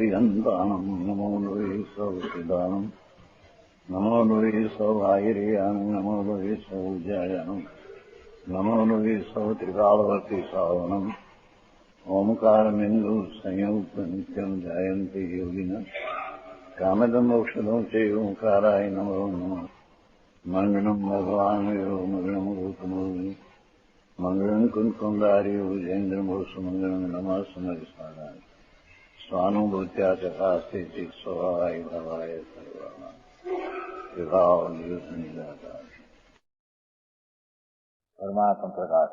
हरिहन्ताणम् नमो नुवे सौचिदानम् नमो नुवे सौभागिर्यानम् नमो नुवे सौजायानम् नमो नुवे सौत्रिकालवर्ति सावनम् ओंकारमिन्दु संयुक्त नित्यम् जायन्ते योगिनः कामदमोक्षदं च ओंकाराय नमो नमः मङ्गलम् भगवान् विरो मङ्गलम् गौतमोऽग्नि मङ्गलम् कुन्कुन्दार्यो जयेन्द्रमोसुमङ्गलम् नमः समरिसाराय स्वानुभूत्या चकास्ते चित् स्वभावाय भवाय सर्वाणाम् विभाव नियुद्ध परमात्मा प्रकाश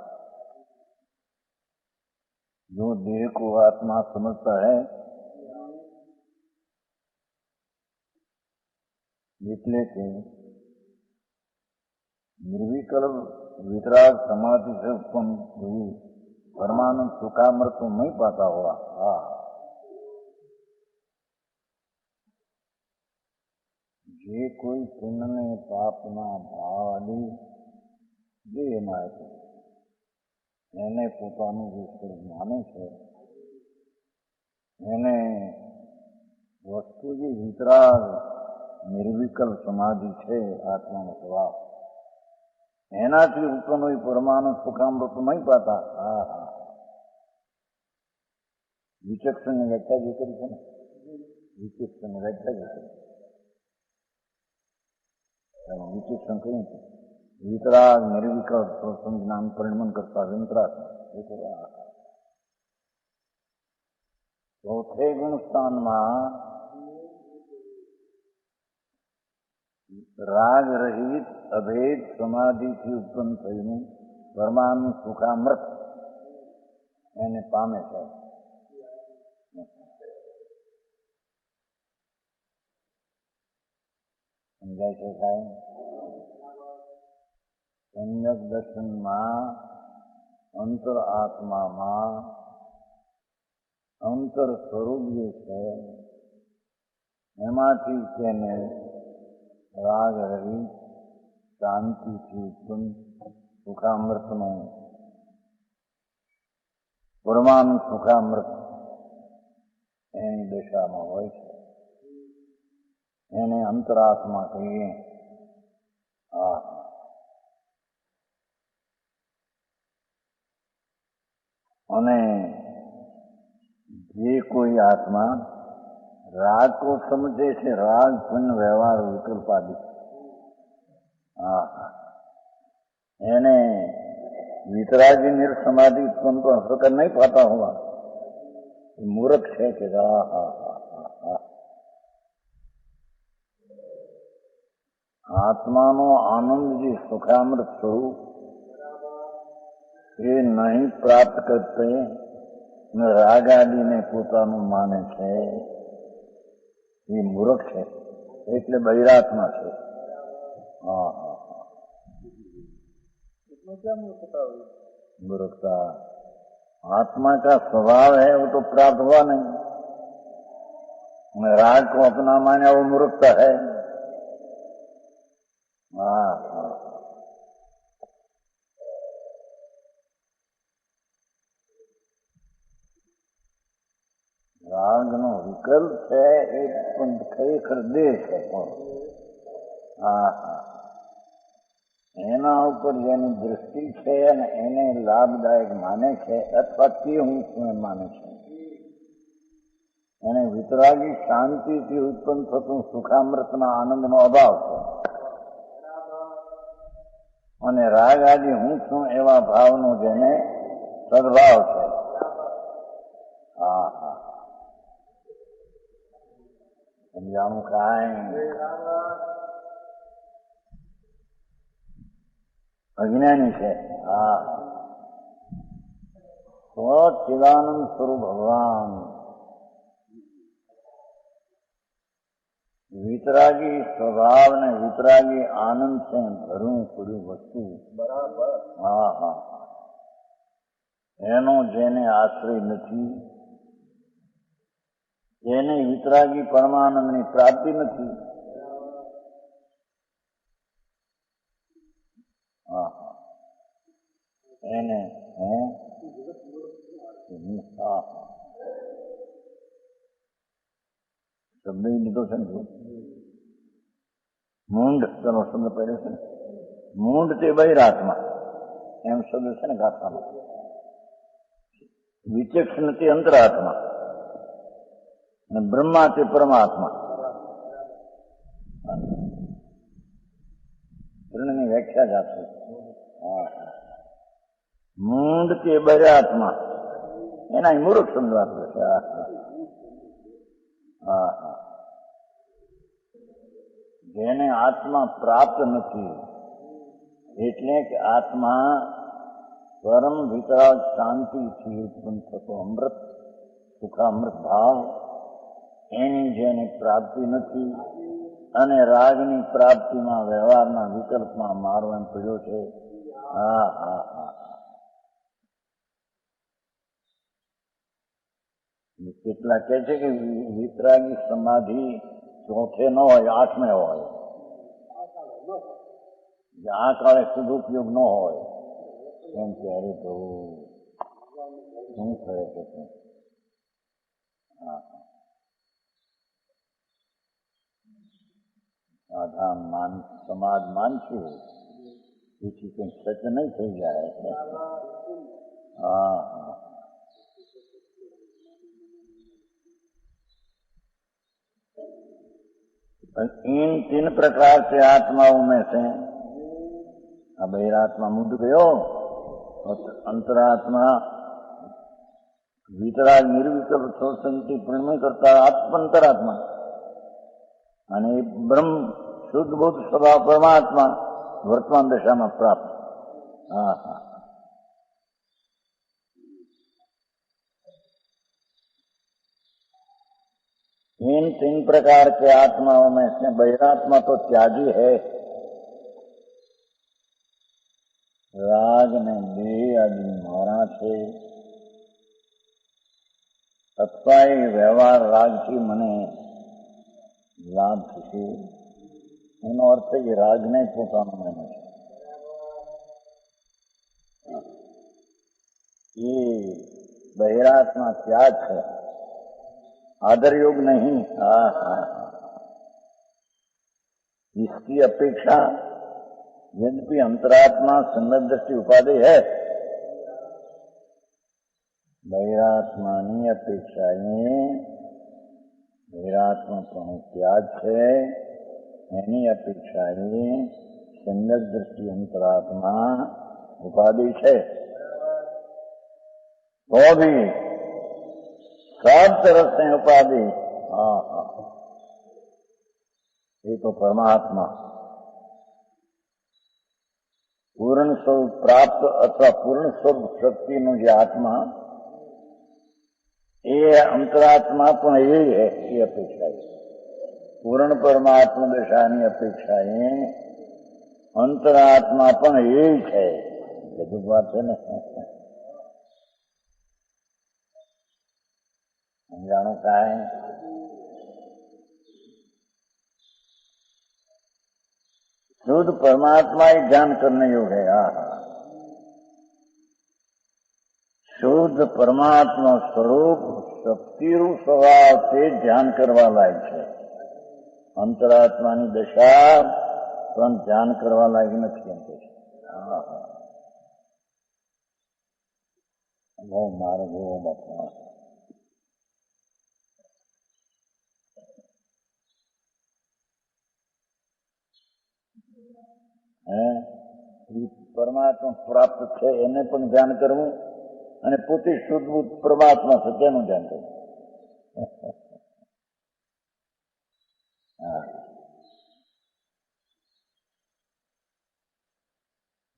जो देह को आत्मा समझता है इसलिए कि निर्विकल्प वितराग समाधि से उत्पन्न हुई परमानंद सुखामृत तो नहीं पाता हुआ। જે કોઈ પુણ્યને પાપના ભાવવાળી દેહ માં છે એને પોતાનું જે સ્વરૂપ માને છે એને વસ્તુ જે વિતરાગ નિર્વિકલ્પ સમાધિ છે આત્માનો સ્વભાવ એનાથી ઉત્પન્ન હોય પરમાનંદ સુખામૃત નહીં પાતા। વિચક્ષણની વ્યાખ્યા જે કરી છે ને વિચક્ષણની વ્યાખ્યા જે કરી विचक्षण कहीं वितराग निर्विकल्प संज्ञान परिणमन करता विंतराग चौथे गुण स्थान में राग रहित अभेद समाधि थी उत्पन्न थयु परमाणु सुखामृत एने पामे छे। समझाय છે કાંઈ सम्यक दर्शन में अंतर आत्मा में अंतर स्वरूप जे है एमांथी तेने राग रहित शांति थी उत्पन्न सुखामृत नो परमाणु सुखामृत एनी दशा में होय छे એને અંતરાત્મા કહીએ। અને જે કોઈ આત્મા રાગ को समझे છે રાગ પુણ્ય વ્યવહાર વિકલ્પ આદિ એને वितरागी निर्समाधि उत्पन्न तो हर नहीं पाता हुआ मूर्ख है कि आत्मानो आनंद जी सुखामृत स्वरूप ये नहीं प्राप्त करते राग आदि ने पोतानु माने छे ये मूर्ख है એટલે બૈરાત્મા છે। क्या मूर्खता हुई? मूर्खता आत्मा का स्वभाव है वो तो प्राप्त हुआ नहीं, राग को अपना माने वो मूर्खता है। राग नो विकल्प है एक खरेखर देह है एना ऊपर जेनी दृष्टि है एने लाभदायक माने छे अथवा ते हूँ शुं माने छे एने वितरागी शांति थी उत्पन्न थतुं सुखामृतना आनंद नो अभाव है અને રાગ આદि હું છું એવા ભાવનો જેને સદભાવ છે। સમજાણું કાંઈ અજ્ઞાની છે। સચ્ચિદાનંદ સ્વરૂપ ભગવાન वितरागी स्वभाव ने वितरागी आनंद से भरू पड़ू वस्तु बराबर एनो जेने आश्रय नहीं जेने वितरागी परमानंद की प्राप्ति नहीं एने है શબ્દ લીધો છે ને, મૂંઢ તેનો શબ્દ પડ્યો છે ને, મૂંઢ તે બહિરાત્મા એમ શબ્દ છે ને ગાથામાં. વિચક્ષણ તે અંતરાત્મા અને બ્રહ્મા તે પરમાત્મા. ત્રણની વ્યાખ્યા જ આપશે. મૂંઢ તે બહિરાત્મા એના મૂર્ખ શબ્દ આપે છે. જેને આત્મા પ્રાપ્ત નથી, એટલે કે આત્મા પરમ વિતરાગ શાંતિથી ઉત્પન્ન થતો અમૃત સુખામૃત ભાવ, એની જેને પ્રાપ્તિ નથી અને રાગની પ્રાપ્તિમાં વ્યવહારના વિકલ્પમાં મારો એમ પડ્યો છે. કેટલા કહે છે કે વિતરાગી સમાધિ ચોથે ન હોય, આઠમે હોય. આ કાળે સદુપયોગ ન હોય એમ કે અરે તો શું થયે છે. સાધારણ સમાજ માનશું તેથી કઈ સચ નહીં થઈ જાય. इन 3 प्रकार से आत्माओं में से अब बहिरात्मा मुद्द गयो, अंतरात्मा वितराग निर्विकल्प स्वसंति प्रणमय करता अंतरात्मा અને બ્રહ્મ શુદ્ધ બુદ્ધ સ્વભાવ પરમાત્મા વર્તમાન દશામાં પ્રાપ્ત. इन 3 प्रकार के आत्माओं में से बहिरात्मा तो त्यागी है. राग ने देह आदि मारा છે અથવા એ વ્યવહાર રાગથી મને લાભ થશે, એનો અર્થ એ રાગને પોતાનો માને છે. એ બહિરાત્મા ત્યાગ છે, आदर योग नहीं. इसकी अपेक्षा यद्यपि अंतरात्मा सम्यक दृष्टि उपाधि है, बहिरात्माની અપેક્ષાએ બહિરાત્મા પણ ત્યાગ છે, એની અપેક્ષાએ सम्यक दृष्टि अंतरात्मा उपाधि છે. तो भी सब तरफ से उपाधि ये तो परमात्मा पूर्ण स्वरूप प्राप्त अथवा पूर्ण स्वरूप शक्ति नो जो आत्मा ये अंतरात्मा पण ये है. ये अपेक्षा है पूर्ण परमात्मा दशानी अपेक्षा है अंतरात्मा पण ये है. બધું વાત છે ને, समझाणु का है. शुद्ध परमात्मा ही ध्यान करने योग है. शुद्ध परमात्मा स्वरूप शक्तिरूप स्वभाव से ध्यान करवा लायक है. अंतरात्मानी दशा પણ ધ્યાન કરવા લાયક નથી એમ કે છે. બહુ મારે જેવો બાપા પરમાત્મા પ્રાપ્ત છે એને પણ ધ્યાન કરવું અને પોતે શુદ્ધ પરમાત્મા છે તેનું ધ્યાન કરવું.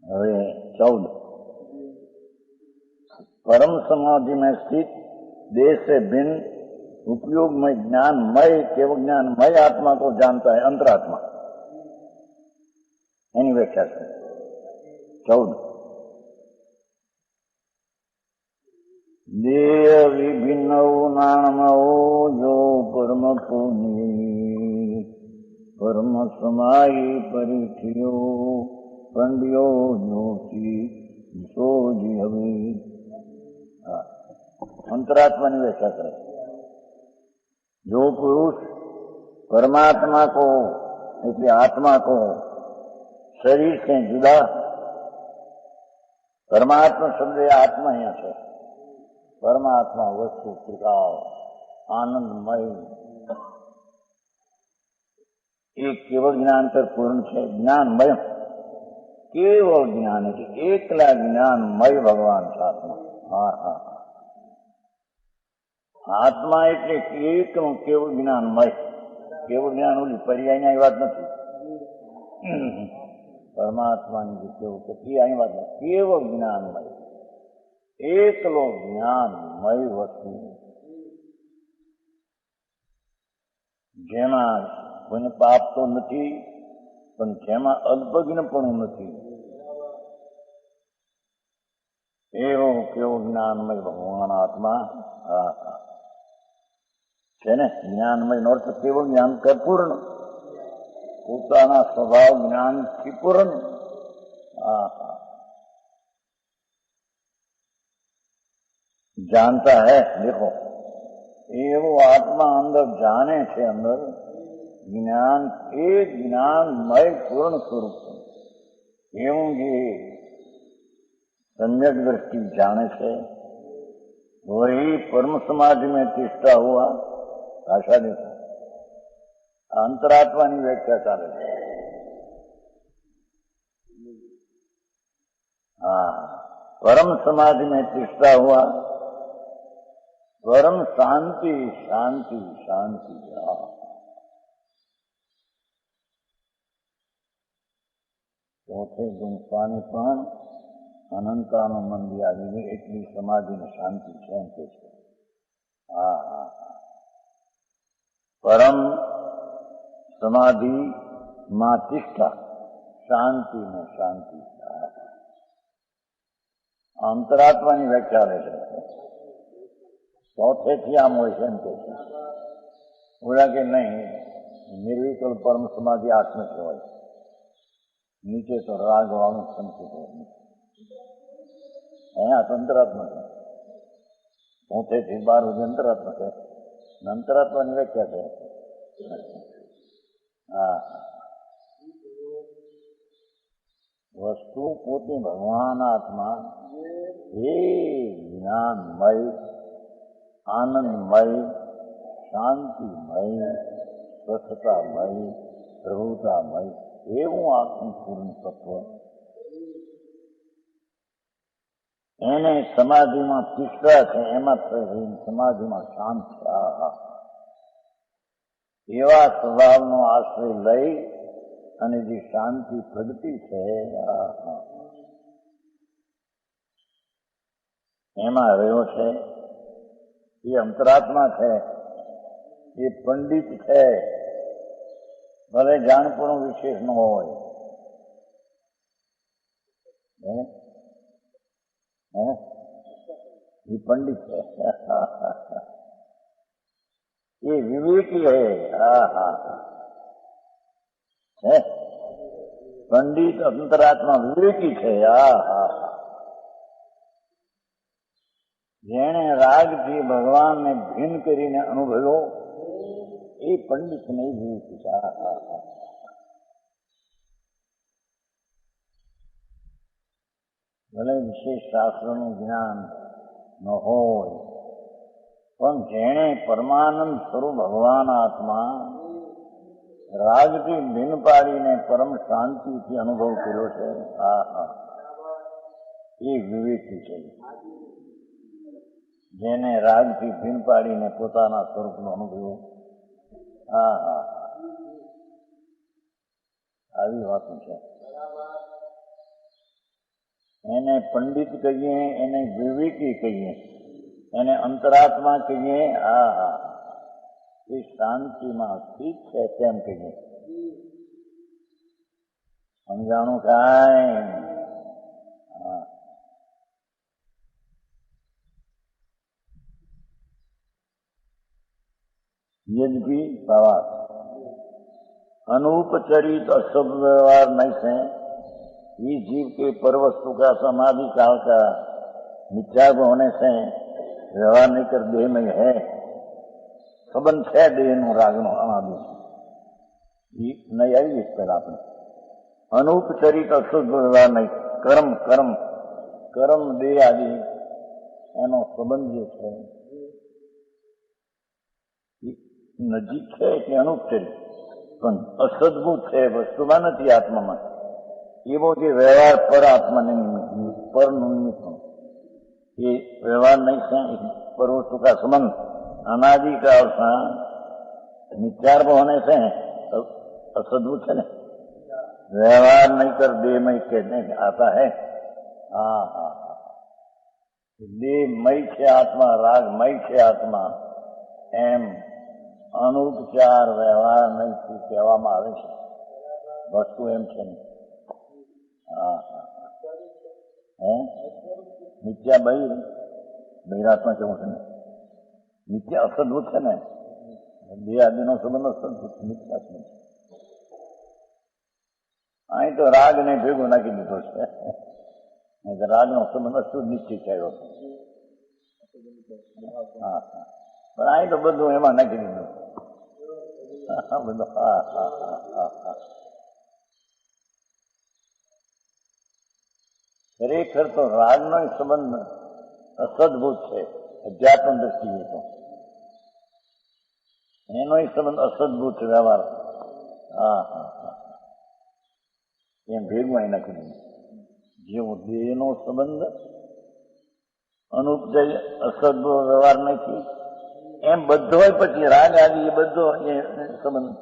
હવે 14 परम समाधि में स्थित देह से भिन्न उपयोगमय ज्ञानमय केवल ज्ञानमय आत्मा को जानता है अंतरात्मा. एनी व्याख्या है 14 देह विभिन्न नामो जो परम पुण्य परम समाई परिठियो पंडियो ज्योति सोजी हवे. अंतरात्मा ની વ્યાખ્યા કરે. जो पुरुष परमात्मा को इसलिए आत्मा को शरीर से जुदा, परमात्मा शब्द आत्मा यहाँ से, परमात्मा वस्तु त्रिकाल आनंदमय एक केवल ज्ञान पर पूर्ण है, ज्ञानमय केवल ज्ञान है, एकला ज्ञानमय भगवान आत्मा। हाँ हाँ आत्मा એટલે એકનું કેવું જ્ઞાનમય, કેવું જ્ઞાન ઓલી પર્યાયની વાત નથી, પરમાત્માની જે કેવું કે અહીં વાત નથી, કેવળ જ્ઞાનમય એકલો જ્ઞાનમય વસ્તુ જેમાં કોઈને પાપ તો નથી પણ જેમાં અલ્પજ્ઞપણું નથી, એવું કેવું જ્ઞાનમય ભગવાન આત્મા છે ને। જ્ઞાનમય નો અર્થ કેવું જ્ઞાન કર પૂર્ણ, પોતાના સ્વભાવ જ્ઞાનથી પૂર્ણ। जानता है, देखो ये वो आत्मा अंदर जाने से अंदर ज्ञान एक ज्ञानमय पूर्ण स्वरूप एवं ये सम्यक दृष्टि जाने से वही परम समाधि में तिष्ठा हुआ। आशा देखो अंतरात्मा की व्याख्या चाले है। हाँ परम समाधि में तिष्ठा हुआ, परम शांति शांति शांति। ચોથે ગુણ સ્વામીપણ અનંતાનંદ આદિની એટલી સમાધિની શાંતિ છે એમ કે છે। હા હા પરમ સમાધિ માં તિષ્ઠા શાંતિ ને શાંતિ। અંતરાત્માની વ્યાખ્યા લે છે, ચોથેથી આમ હોય છે એમ કે છે। બોલા કે નહીં નિર્વિકલ્પ પરમ સમાધિ આત્મ કહેવાય, नीचे तो राग वाणु संकेत है, तो अंतरात्मा है। चौथे थी 12 बजे अंतरात्मा है, अंतरात्मा की व्याख्या है। हाँ वस्तु पोते भगवान आत्मा हे ज्ञानमय आनंदमय शांतिमय स्वस्थतामय प्रभुतामय એવું આત્મપૂર્ણ તત્વ એને સમાધિમાં તિષ્ઠા છે, એમાં સમાધિમાં શાંત છે। એવા સ્વભાવનો આશ્રય લઈ અને જે શાંતિ પ્રગટી છે એમાં રહ્યો છે। એ અંતરાત્મા છે, એ પંડિત છે, ભલે જાણપણું વિશેષ ન હોય, ये पंडित है, ये विवेकी है। पंडित अंतरात्मा विवेकी है। जेने राग थी भगवान ने भिन्न करीने अनुभव्यो એ પંડિત નહીં વિવેકી। ભલે વિશેષ શાસ્ત્રનું જ્ઞાન ન હોય પણ જેણે પરમાનંદ સ્વરૂપ ભગવાન આત્મા રાગથી ભિન્ન પાડીને પરમ શાંતિથી અનુભવ કર્યો છે, એ વિવેકી છે। જેને રાગથી ભિન્ન પાડીને પોતાના સ્વરૂપનો અનુભવ આવી વાતો છે। એને પંડિત કહીએ, એને વિવેકી કહીએ, એને અંતરાત્મા કહીએ, એ શાંતિમાં સ્થિત છે તેમ કહીએ। સમજાણું કાંઈ? यद्यपि भावार्थ अनुपचरित अशुभ व्यवहार नहीं से ये जीव के परवस्तु का समाधि काल का मिथ्या होने से व्यवहार नहीं कर देह में है संबंध है देह नो राग नो अनादि નહીં આવી જઈશ પહેલા આપણે અનૌપચારિક અશુદ્ધ વ્યવહાર નહીં. કર્મ કર્મ કર્મ દેહ આદિ એનો સંબંધ જે છે નજીક છે કે અનૌપચારિક પણ અસદભૂત છે, વસ્તુમાં નથી, આત્મામાં. એવો જે વ્યવહાર પર આત્માને પરનું નિમિત્ત ये व्यवहार नहीं है पर वस्तु का संबंध अनादिकाल का नित्यार्प होने से असद्भुत है ना. व्यवहार नहीं कर देह मई कहने आता है. हाँ हाँ हाँ, देह मई છે આત્મા, રાગ મય છે આત્મા, એમ અનુપચાર વ્યવહાર નહીં કહેવામાં આવે છે. વસ્તુ એમ છે ને. હા હા હે નિત્યા બૈરાત્મા કેવું છે ને, નિત્ય અસદભૂત છે ને, બે આદિનો સંબંધ અસદભૂત નિત્યા છે. અહીં તો રાગ ને ભેગું નાખી દીધો છે, નહીં તો રાગનો સંબંધ અશુદ્ધ નિશ્ચય થયો. હા હા, પણ અહીં તો બધું એમાં નાખી દીધું બધું. હા હા હા હા હા, ખરેખર તો રાગનો સંબંધ અસદભૂત છે. અધ્યાત્મ દ્રષ્ટિએ તો એનો સંબંધ અસદભૂત છે વ્યવહાર. હા હા હા, એમ ભેગું અહીં નાખી દીધું. જેવો દેહનો સંબંધ અનુપચારી અસદભૂત વ્યવહાર નથી, એમ બધો પછી રાગ આદિ એ બધો એ સંબંધ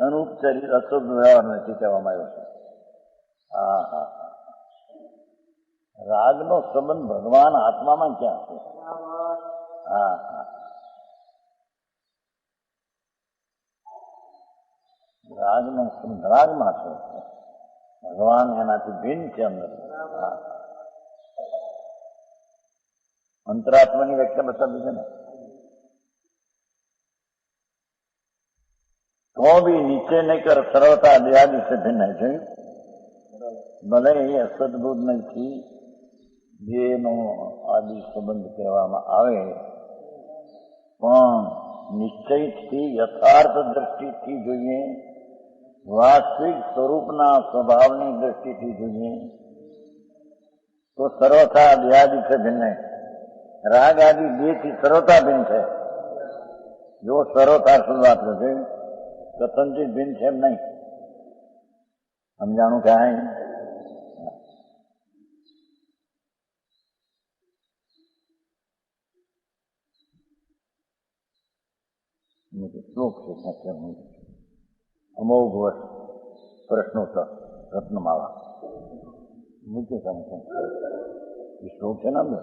અનુપચારી અસદ વ્યવહાર નથી કહેવામાં આવ્યો છે. હા હા, રાગનો સંબંધ ભગવાન આત્મામાં ક્યાં છે? હા હા, રાગનો સંબંધ રાગમાં છે, ભગવાન એનાથી ભિન્ન છે અંદર. અંતરાત્માની વ્યાખ્યા બતાવી છે ને. તો બી નીચે નહીં કર સરળતા દેહાદિ સે ભિન્ન है. જોયું? ભલે એ અસદભૂત નથી, દેહનો આદિ સંબંધ કહેવામાં આવે, પણ નિશ્ચયથી યથાર્થ દ્રષ્ટિથી જોઈએ, વાસ્તવિક સ્વરૂપના સ્વભાવની દ્રષ્ટિથી જોઈએ તો સર્વથા દેહાદિ છે ભિન્ન. રાગ આદિ દેહથી સર્વથા ભિન્ન છે. જો સર્વથા શરૂઆત છે, કથનથી ભિન્ન છે એમ નહીં. સમજાણું કાંઈ? શ્લોક છે અમોઘ વર્ષ પ્રશ્નોત્તર રત્નમાળા મૂક્યું તમે એ શ્લોક છે ને અંદર.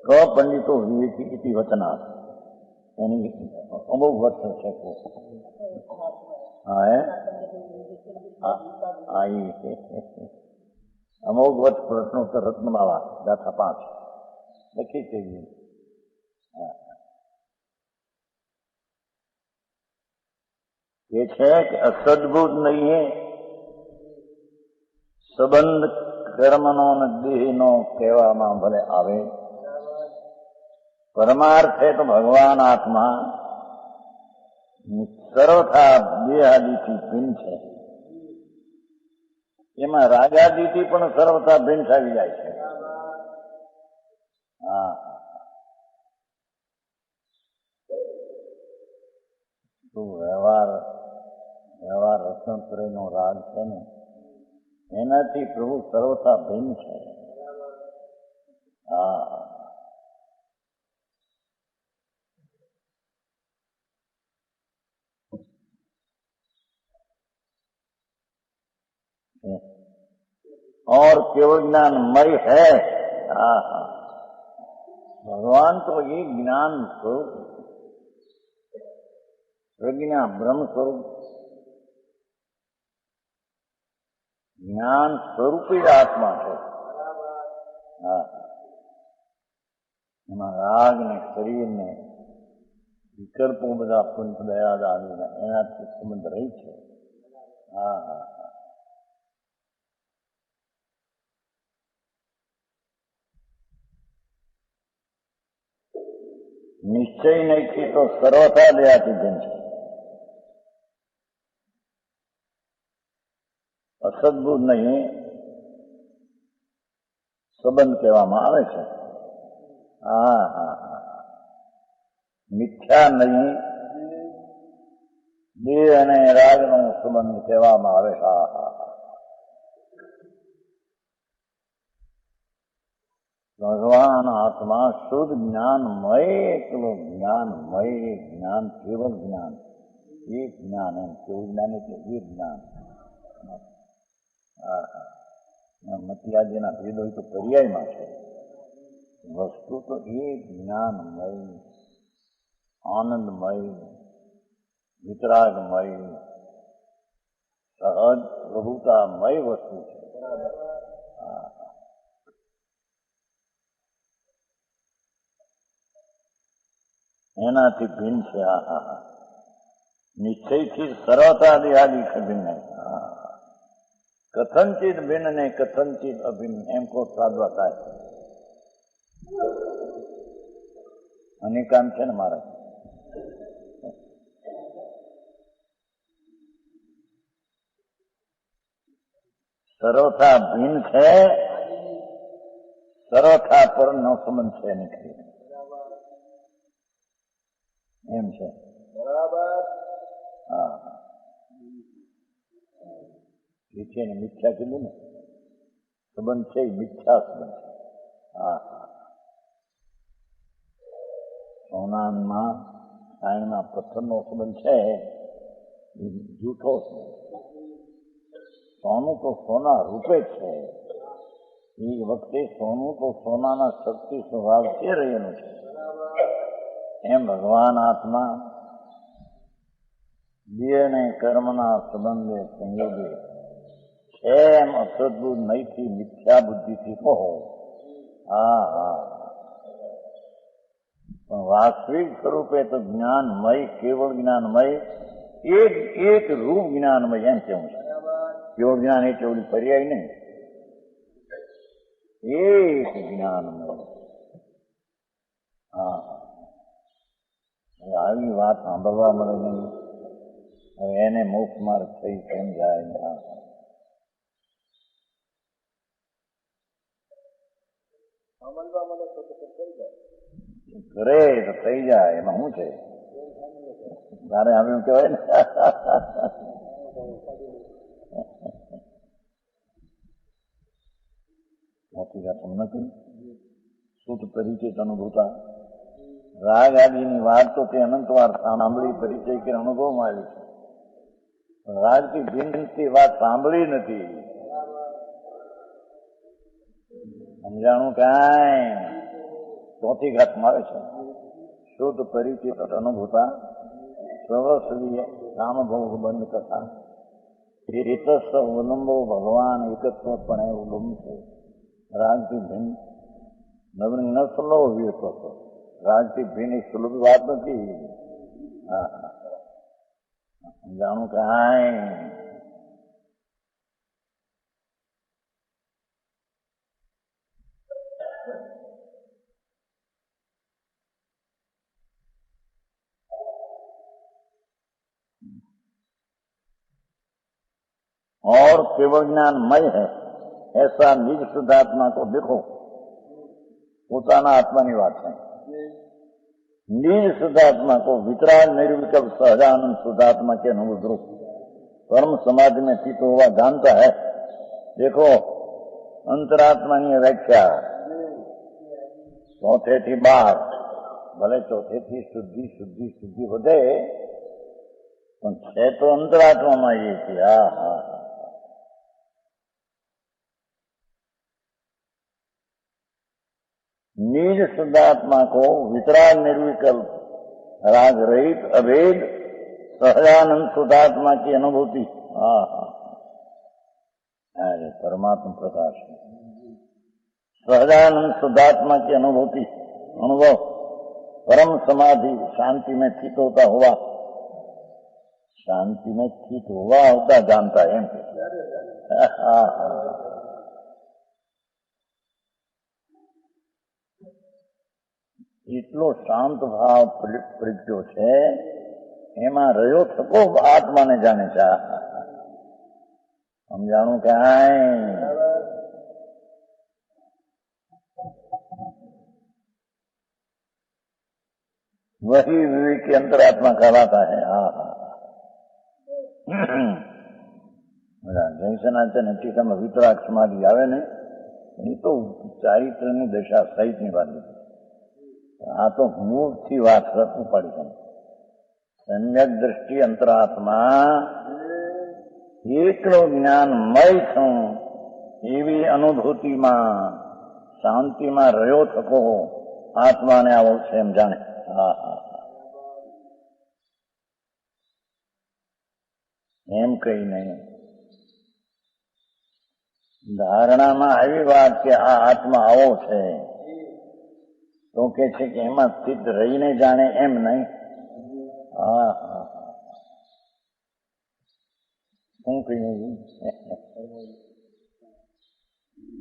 ક પંડિતો વિવેકી ઇતિ વચના, એની અમોઘ વર્ષ છે. હા હે હા, એ અમોઘ વર્ષ પ્રશ્નોત્તર રત્નમાળા ગાથા 5 લખી છે. ये है कि असदभूत नहीं है संबंध कर्मनो ने देहनो कहेवामां भले आवे, परमार्थ है तो भगवान आत्मा सर्वथा देहादिથી ભિન્ન છે. એમાં રાગાદિથી પણ સર્વથા ભિન્ન થઈ જાય છે. હા, તો વ્યવહાર રસનપ્રેમનો રાગ છે ને, એનાથી પ્રભુ સર્વથા ભિન્ન છે. હા, और केवल ज्ञान मय है. हाँ हाँ, भगवान तो ये ज्ञान स्वरूप, प्रज्ञा ब्रह्म स्वरूप, જ્ઞાન સ્વરૂપી આત્મા છે. હા, એમાં રાગ ને શરીર ને વિકલ્પો બધા પંચ દયા આદિના એનાથી સંબંધ રહી છે. હા હા, નિશ્ચય નહીં તો સર્વથા દયાથી ભિન્ન છે. અસદબુદ્ધ નહીં સંબંધ કહેવામાં આવે છે. હા હા હા, મિથ્યા નહીં દેહ અને રાગનો સંબંધ કહેવામાં આવે. હા હા હા, ભગવાન આત્મા શુદ્ધ જ્ઞાનમય, એકલો જ્ઞાનમય, જ્ઞાન કેવલ જ્ઞાન, એક જ્ઞાન. એમ કેવું જ્ઞાન એટલે એક જ્ઞાન. હા હા, મતિયાજીના ભેદ હોય તો પર્યાયમાં છે. વસ્તુ તો એક જ્ઞાનમય, આનંદમય, વિતરાગમય, સહજ પ્રભુતામય વસ્તુ છે. એનાથી ભિન્ન છે. હા હા હા, નિશ્ચયથી સરળતાથી આદિ ભિન્ન. હા, કથનચિત ભિન્ન ને કથનચિત અભિન્ન એમ કો સાધવા થાય. અને કામ છે ને મારે સરળતા ભિન્ન છે, સરળતા પર નો સંબંધ છે નીકળી એમ છે. બરાબર. હા, એ છે ને મિથ્યા કીધું ને, સંબંધ છે મિથ્યા સંબંધ. હા હા, સોનામાં સાયણના પથ્થરનો સંબંધ છે એ જૂઠો છે. સોનું તો સોના રૂપે જ છે. એ વખતે સોનું તો સોનાના શક્તિ સ્વભાવથી રહેલું છે. એમ ભગવાન આત્મા દેહ અને કર્મના સંબંધે સંયોગે છે. એમ અસદબુદ્ધ નહીંથી મિથ્યા બુદ્ધિથી કહો. હા હા, પણ વાસ્તવિક સ્વરૂપે તો જ્ઞાનમય, કેવળ જ્ઞાનમય, એક રૂપ જ્ઞાનમય એમ કેવું છે. કેવળ જ્ઞાન એટલે ઓલી પર્યાય નહીં, એક જ્ઞાનમય. હા, આવી વાત સાંભળવા મળે નહીં. હવે એને મોક્ષ માર્ગ થઈ સમજાય. કરે તો થઈ જાય, એમાં શું છે? તારે હવે એમ કહેવાય ને, મોટી વાત નથી. શુદ્ધ પરિચિત અનુભૂતા રાગ આદિની વાત તો તે અનંતવાર સાંભળી, પરિચય કે અનુભવમાં આવી છે. રાજથી ભિન્નથી વાત સાંભળી નથી. સમજાણું કાંઈ ચોથી ઘાતમાં આવે છે. શુદ્ધ પરિચિત અનુભૂતા સર્વસ્વીય કામભોગ બંધ કથા રીતસ્થ અવલંબો ભગવાન એકત્વ પણ અવલંબ છે. રાજથી ભિન્ન નવની ન સુલભ વિવેક હતો. રાજથી ભિન્ન સુલભ વાત નથી. હા, જાણું કાંઈ और केवल ज्ञानमय है ऐसा निज शुद्धात्मा को देखो. પોતાના આત્માની વાત છે. निज शुद्धात्मा को वितराग निर्विकल्प सहजानंद शुद्धात्मा के अनुभव परम समाधि में चित हुआ जानता है. देखो अंतरात्माની વ્યાખ્યા ચોથેથી 12, ભલે ચોથેથી શુદ્ધિ શુદ્ધિ શુદ્ધિ વધે પણ છે તો અંતરાત્મામાં એ છે. હા હા, निज शुद्धात्मा को वितराग निर्विकल्प राग रहित अभेद सहजानंद शुद्धात्मा की अनुभूति. हाँ हाँ, अरे परमात्मा प्रकाश सहजानंद शुद्धात्मा की अनुभूति, अनुभव परम समाधि शांति में स्थित होता हुआ, शांति में स्थित हुआ होता जानता है. हाँ हाँ, એટલો શાંત ભાવ પ્રગટ્યો છે, એમાં રહ્યો થકો આત્માને જાણે છે. સમજાણું કાંઈ वही विवेकी अंतरात्मा कहलाता है। हाँ हाँ जैसनाचे टीका में वितराग समाधि आवे ने ये तो चारित्र ની દશા સહિત ની વાત હતી। આ તો મૂળ થી વાત કરવું પડે। સમ્યક દ્રષ્ટિ અંતરાત્મા એકલો જ્ઞાનમય છું એવી અનુભૂતિમાં શાંતિમાં રહ્યો થકો આત્માને આવો છે એમ જાણે। હા હા એમ કઈ નહીં। ધારણામાં આવી વાત કે આ આત્મા આવો છે તો કે છે કે એમાં સ્થિત રહીને જાણે એમ નહીં। હા હા શું કહ્યું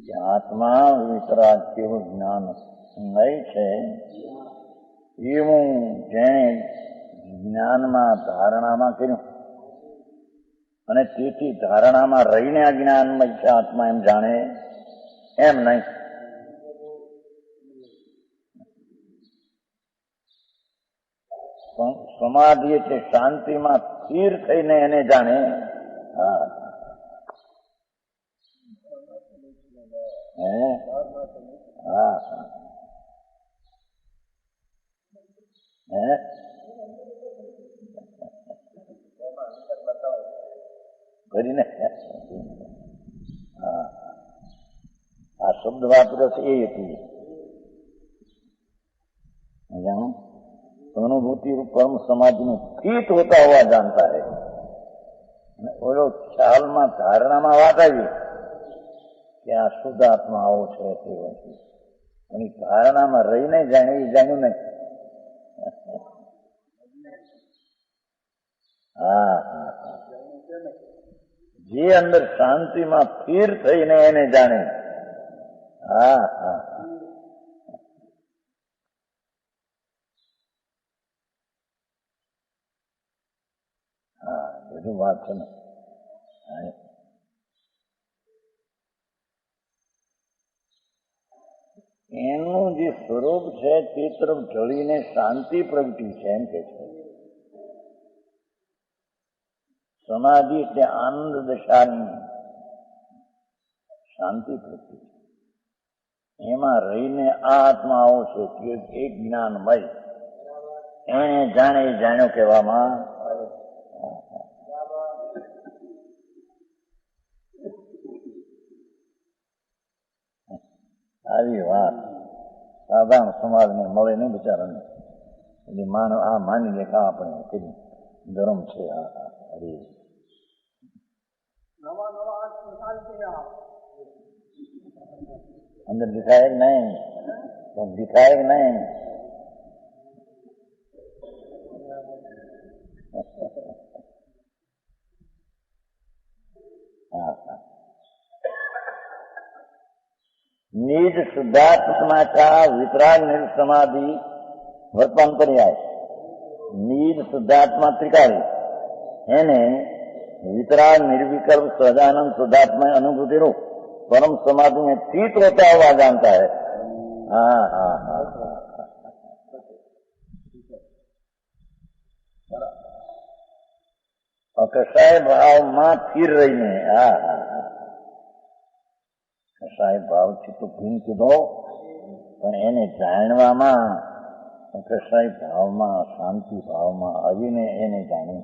કે આત્મા વિતરાગ કેવું જ્ઞાન નહીં છે એવું જેણે જ્ઞાનમાં ધારણામાં કર્યું અને તેથી ધારણામાં રહીને આ જ્ઞાનમય છે આત્મા એમ જાણે એમ નહીં। સમાધિ એટલે શાંતિમાં સ્થિર થઈને એને જાણે। હા હા કરીને આ શબ્દ વાપર્યો છે એ હતી अनुभूति रूप कर्म समाधि में स्थित होता हुआ जानता है। बोलो ख्याल में धारणा में बात आई कि आ शुद्ध आत्मा आओ है धारणा में रही नहीं जाने जान्यू नहीं। हाँ हाँ जे अंदर शांति में स्थिर थईने एने जाने। हाँ हाँ બધું વાત છે ને એનું જે સ્વરૂપ છે તે તરફ ઢળીને શાંતિ પ્રગટી છે એમ કે છે। સમાધિ એટલે આનંદ દશાની શાંતિ પ્રગટી એમાં રહીને આ આત્માઓ છે કે એક જ્ઞાનમય એને જાણે જાણ્યો કહેવામાં આવી વાત સાધારણ સમાજને મળે નહીં બિચારાને એટલે માનવ આ માની લે કે આપણે કરી ધર્મ છે। આ હરે અંદર દિખાય કે નહીં તો દિખાય કે નહીં निज शुद्धात्मा का वितराग निर्समाधि वर्तमान पर्याय। निज शुद्धात्मा त्रिकाली એને वितराग निर्विकल्प सदानंद शुद्धात्मा अनुभूति रूप परम समाधि में स्थित होता हुआ जानता है। हाँ हाँ हाँ कसाय भाव में स्थिर रहीने। हाँ हाँ કસાય ભાવથી તો ભીન કીધો પણ એને જાણવામાં કસાય ભાવમાં શાંતિ ભાવમાં આવીને એને જાણે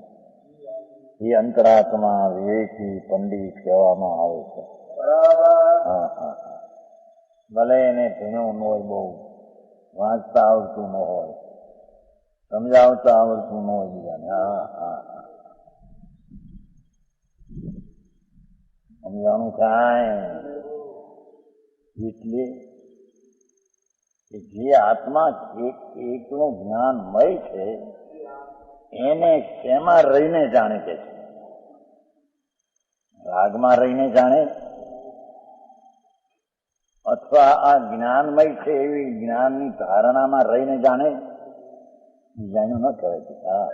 એ અંતરાત્મા વિવેકી પંડિત કહેવામાં આવે છે। હા હા ભલે એને ભીણું ન હોય બહુ વાંચતા આવડતું ન હોય સમજાવતા આવડતું ન હોય બીજાને। હા હા સમજાણું કાંઈ એટલે જે આત્મા એકનું જ્ઞાનમય છે એને શેમાં રહીને જાણે કે છે? રાગમાં રહીને જાણે અથવા આ જ્ઞાનમય છે એવી જ્ઞાનની ધારણામાં રહીને જાણે? જાણ્યું ન કહેવાય છે। હા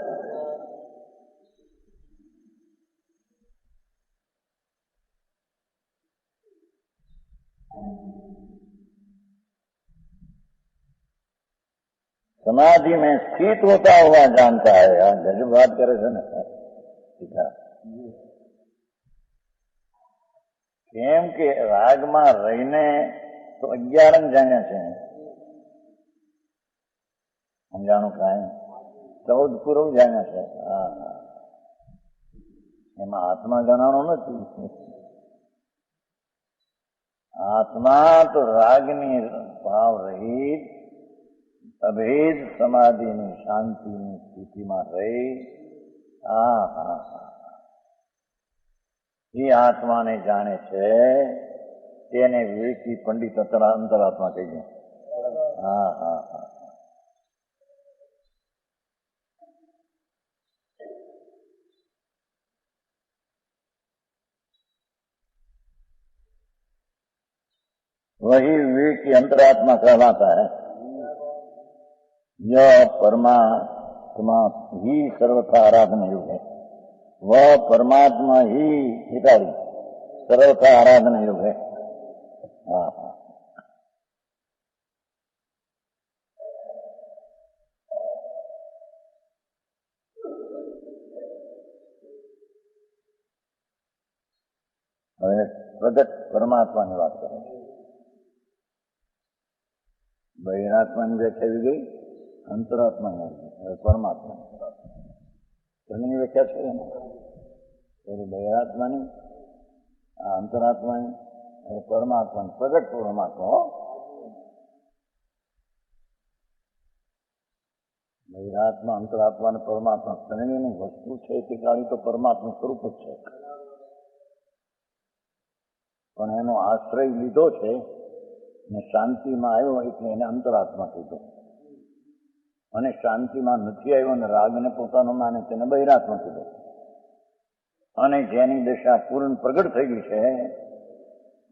समाधि में स्थित होता हुआ जानता है। આ ગજબ વાત કરે છે ને કેમ કે રાગમાં રહીને તો 11 અંગ જાણ્યા છે, સમજાણું કાંઈ 14 પૂર્વ જાણ્યા છે। હા, એમાં આત્મા ગણાણો નથી। આત્મા તો રાગની ભાવ રહિત અભેદ સમાધિની શાંતિની સ્થિતિમાં રહી એ આત્માને જાણે છે, તેને વિવેકી પંડિત અંતરાત્મા કહીએ। હા હા હા, वही विवेकी अंतरात्मा कहलाता है। यह परमात्मा ही सर्वथा आराधन योग है। वह परमात्मा ही हिताड़ी सर्वथा आराधन योग है। हाँ हाँ, प्रगट परमात्मा की बात करें। बहिरात्मा की व्याख्या भी गई, अंतरात्मा की परमात्मा ની વ્યાખ્યા છે ને, એટલે બહિરાત્માની, અંતરાત્માની અને પરમાત્માની, પ્રગટ પરમાત્મા। બહિરાત્મા, અંતરાત્મા અને પરમાત્મા ત્રણેયની વસ્તુ છે તે કાળી તો પરમાત્મા સ્વરૂપ જ છે, પણ એનો આશ્રય લીધો છે ને શાંતિમાં આવ્યો એટલે એને અંતરાત્મા કીધો, અને શાંતિમાં નથી આવ્યો અને રાગને પોતાનો માને તેને બહિરાત્મા કીધો, અને જેની દશા પૂર્ણ પ્રગટ થઈ ગઈ છે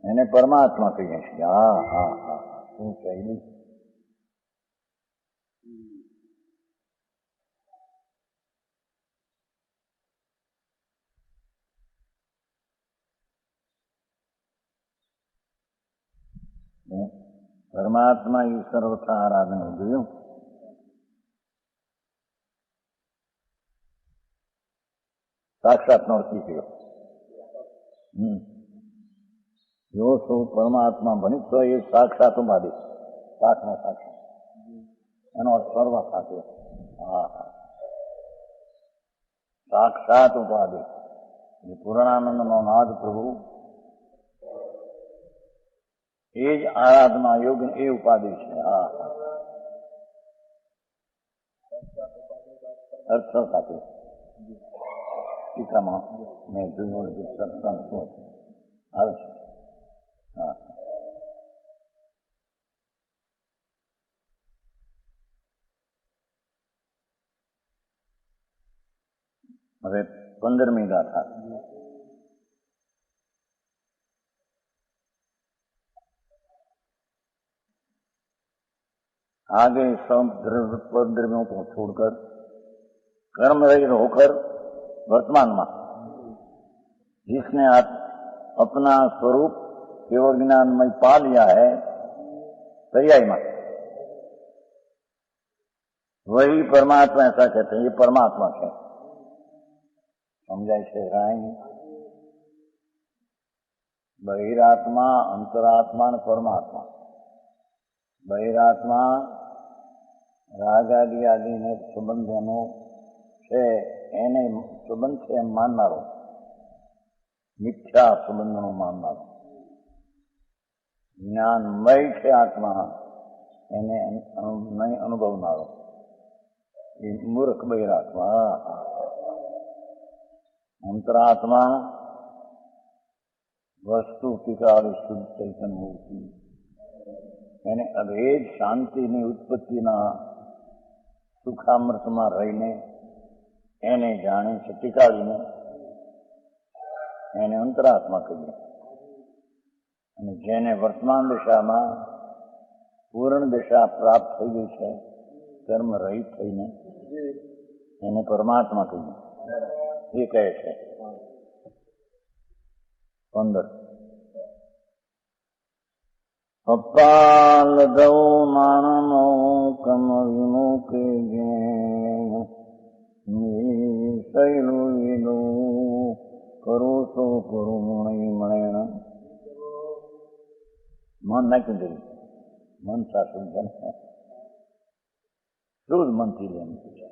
એને પરમાત્મા કહીએ છીએ। હા હા હા, શું કહ્યું? પરમાત્મા એ સર્વથા આરાધન જોયું। સાક્ષાતનો અર્થ થયો। જો શું પરમાત્મા બની તો એ સાક્ષાત ઉપાધિ, સાક્ષનો સાક્ષાત એનો અર્થ સર્વ સાથે। હા હા, સાક્ષાત ઉપાધિ એ પૂર્ણાનંદનો નાદ પ્રભુ એ જ આરાધના યોગ એ ઉપાધિ છે। હા હા, અર્થ સાથે ટીકામાં મેં જોયું સત્સંગ શું આવે છે। હા, હવે 15મી ગાથા। आगे सब द्रव्यों को छोड़कर कर्म रहित होकर वर्तमान में जिसने अपना स्वरूप केवल ज्ञानमय पा लिया है पर्याय में, वही परमात्मा ऐसा कहते हैं। ये परमात्मा है, समझाय છે રાય? બહિરાત્મા, અંતરાત્મા અને પરમાત્મા। બહિરાત્મા રાગાદી આદિને સંબંધોનો છે, એને સંબંધ છે એમ માનનારો, મિથ્યા સંબંધનો માનનારો, જ્ઞાનમય છે આત્મા એને નહીં અનુભવનારો એ મૂર્ખ બહિરાત્મા। અંતરાત્મા વસ્તુ ટીકાળી શુદ્ધ ચૈતન્ય મૂર્તિ, એને અભેદ શાંતિની ઉત્પત્તિના સુખામૃતમાં રહીને એને જાણે છે, ટીકાળીને એને અંતરાત્મા કહીએ। અને જેને વર્તમાન દિશામાં પૂર્ણ દિશા પ્રાપ્ત થઈ ગઈ છે કર્મ રહિત થઈને એને પરમાત્મા કહીએ। એ કહે છે 15 અપાલદૌ માનમો કમ વિમુકે શૈલું કરું તો કરું મળે મન નાખ્યું ગયું મન સાસું शुद्ध मन की लेनी चाहिए।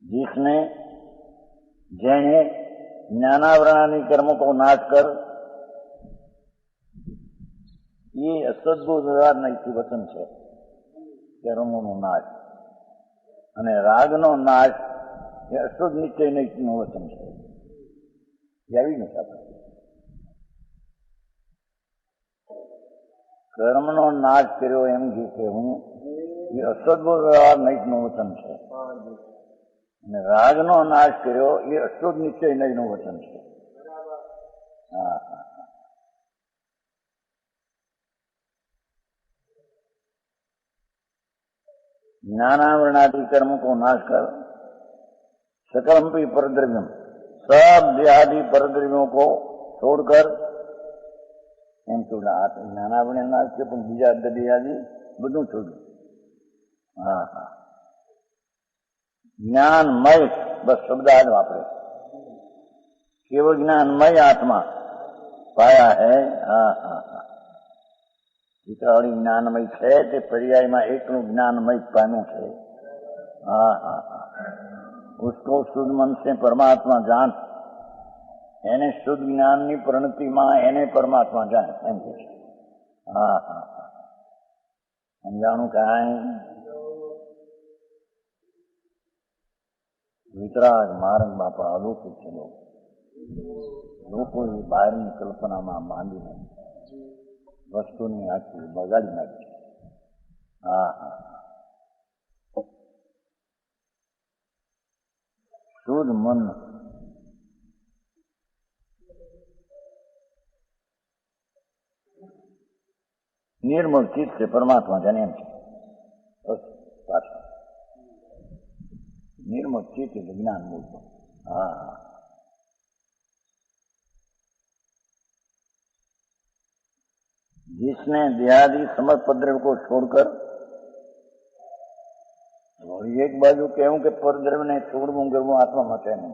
जिसने जैने ज्ञानावरणानी कर्मों को नाश कर ये असद्भुत नैतिक वचन है। कर्मों नाश અને રાગનો નાશ એ અશુદ્ધ નિશ્ચય નૈતિકનું વચન છે। આવી નથી આપણે કર્મનો નાશ કર્યો એમ જે કહેવું એ અસદ્ભુત વ્યવહાર નૈતિકનું વચન છે અને રાગનો નાશ કર્યો એ અશુદ્ધ નિશ્ચય નૈતિકનું વચન છે। હા હા ज्ञानावरणादि कर्म को नाश कर सकलम्पी परद्रव्यम सब देहादि परद्रव्यों को छोड़कर एम छोड़ा ज्ञानावरण नाश के पण बीजा देहादि बधु छोड़ू। हाँ हाँ ज्ञानमय बस शब्द आज वापरे केवल ज्ञानमय आत्मा पाया है। हाँ हाँ हाँ चित्रावली ज्ञानमय है ते पर्यायમાં એકનું જ્ઞાનમય પામ્યું છે। हाँ हाँ हाँ उसको शुद्ध मन से परमात्मा जान એને શુદ્ધ જ્ઞાનની પરિણતિમાં એને પરમાત્મા જાણે એમ કે છે। હા હા હા સમજાણું કાંઈ વિતરાગ માર્ગ બાપા અલૌકિક છે। લોકો એ બહારની કલ્પનામાં માંડીને વસ્તુની આખી બગાડી નાખી। હા હા શુદ્ધ મન निर्मल चित्त से परमात्मा जाने एम पाछा निर्मल चित्त ज्ञान मूल। हाँ जिसने देहादि समस्त पद्रव्य को छोड़कर और एक बाजू कहूं कि परद्रव्य ने छोड़વું કરવું આત્મા માટે નહીં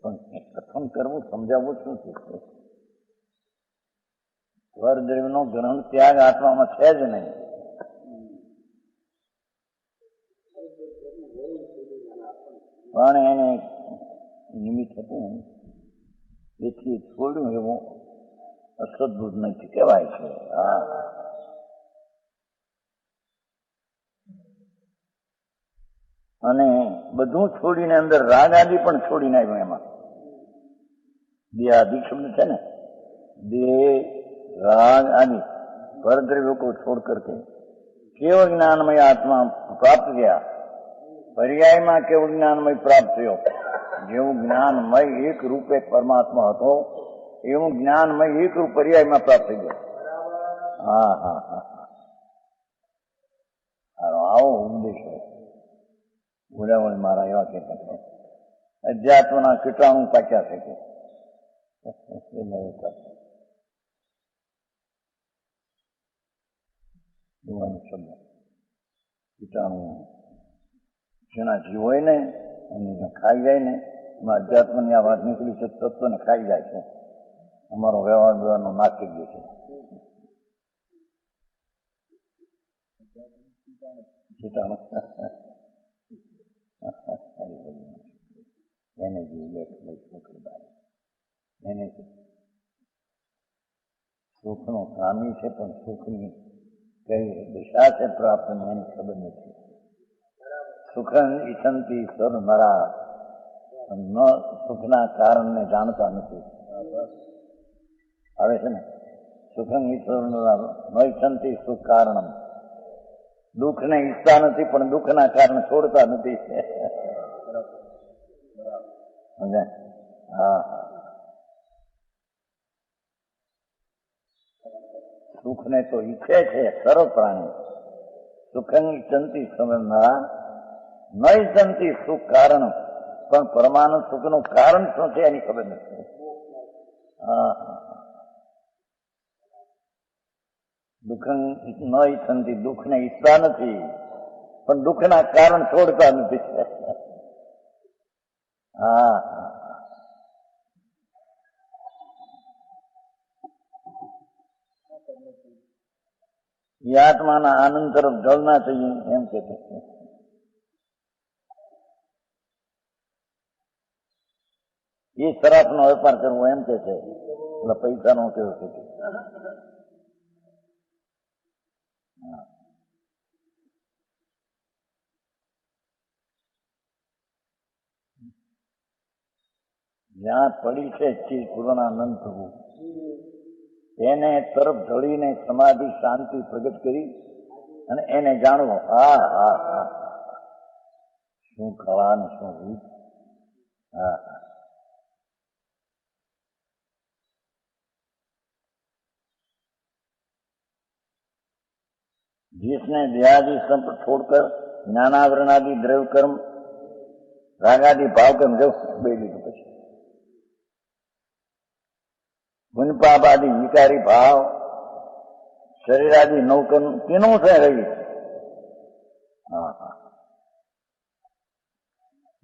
પણ કથન કરવું સમજાવવું શું છે। પરદ્રવ્યનો ગ્રહણ ત્યાગ આત્મામાં છે જ નહીં। પણ એને નિમિત્ત હતું એથી છોડ્યું એવું અસદ્ભુત નથી કહેવાય છે। હા અને બધું છોડીને અંદર રાગ આદિ પણ છોડીને આવ્યું એમાં દેહાદિ શબ્દ છે ને દેહ राग आदि परद्रव्यों को छोड़ करके केवल ज्ञानमय आत्मा प्राप्त किया। पर्याय में केवल ज्ञानमय प्राप्त हो जेवं ज्ञानमय एक रूपे परमात्मा હતો એવું જ્ઞાનમય એક રૂપ પર્યાય માં પ્રાપ્ત થઈ ગયો। હા હા હા આવો ઉપદેશ હોય ગુડાવણ મારા એવા કહેતા છે અધ્યાત્મના કીટાણુ પાક્યા છે કે શબ્દ કીટાણુ જેના જીવ હોય ને એને ખાઈ જાય ને એમાં અધ્યાત્મની આ વાત નીકળી છે તત્વને ખાઈ જાય છે। અમારો વ્યવહાર વ્યવહારનો નાશ થઈ ગયો છે। કીટાણુ એને એને સુખનો કામી છે પણ સુખની કઈ દિશા છે પ્રાપ્ત એની ખબર નથી। સુખન ઈચ્છંતી સર નરા ન સુખના કારણને જાણતા નથી। આવે છે ને સુખન ઈશ્વર ન ઈચ્છંતી સુખ કારણમ દુઃખને ઈચ્છતા નથી પણ દુઃખના કારણ છોડતા નથી। હા સુખને તો ઈચ્છે છે સર્વ પ્રાણી સુખં ઈચ્છંતી સમજનારા ન ઈચ્છંતી સુખ કારણ પણ પરમાનંદ સુખનું કારણ શું છે એની ખબર નથી। દુઃખ ન ઈચ્છનથી દુઃખને ઈચ્છતા નથી, પણ દુઃખના કારણ છોડતા નથી. ये आत्माના આનંદ તરફ ઢળના चाहिए એમ કે છે. એ શરાબનો વેપાર કરવો એમ કે છે, એટલે પૈસાનો કેવો છે. જ્યાં પડી છે ચીજ પૂર્ણાનંદ થવું, એને તરફ ઢળીને સમાધિ શાંતિ પ્રગટ કરી અને એને જાણવો. શું કળા ને શું રીત. जिसने देहादि संपत्ति छोड़कर ज्ञानावरण आदि द्रव्य कर्म रागादि भाव कर्म जो बेली तो પછી गुणपाप आदि विकारी भाव शरीर आदि नौकर्म तीनों से रही.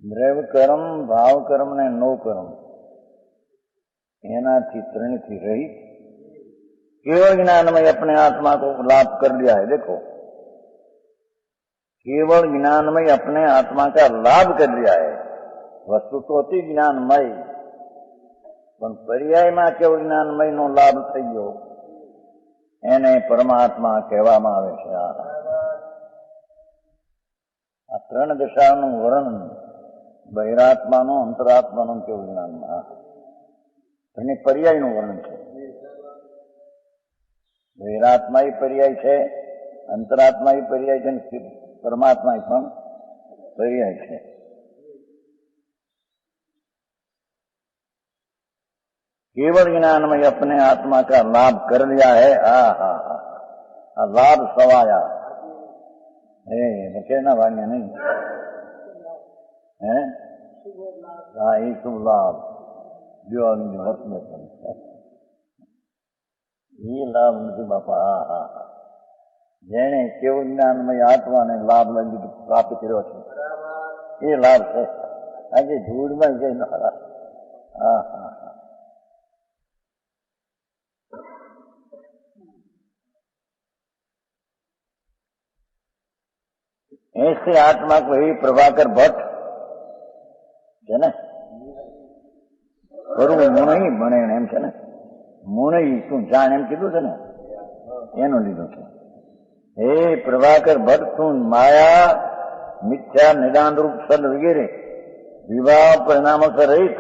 द्रव्य कर्म भाव कर्म ने नौ कर्म एनाथी त्रणथी रहित केवल ज्ञानमय अपने आत्मा को लाभ कर लिया है. देखो, केवल ज्ञानमय अपने आत्मा का लाभ कर लिया है. वस्तु तो होती ज्ञानमय, પણ પર્યાયમાં કેવળ જ્ઞાનમયનો લાભ થઈ ગયો, એને પરમાત્મા કહેવામાં આવે છે. આ ત્રણ દશાનું વર્ણન બહિરાત્માનો, અંતરાત્માનો, કેવળ જ્ઞાનમાં એને પર્યાયનું વર્ણન છે. બહિરાત્મા પર્યાય છે, અંતરાત્મા પર્યાય છે, પરમાત્મા પણ પર્યાય છે. केवल ज्ञान में अपने आत्मा का लाभ कर लिया है. लाभ सवाया कहना वाण्य नहीं है. ये शुभ लाभ जो ये लाभ નથી બાપા. જેને કેવળ જ્ઞાનમય આત્માને લાભ પ્રાપ્ત કર્યો છે એ લાભ છે. આજે ધૂળમાં જઈ ऐसे आत्मा को ही प्रभाकर भट्ट છે ને, કરવું મુણઈ ભણે એમ છે ને. મુણઈ શું જાણ એમ કીધું છે ને, એનું લીધું છે. હે પ્રભાકર ભટ્ટ, તું માયા મિથ્યા નિદાન રૂપ સદ વગેરે વિવાહ પરિણામો से रहित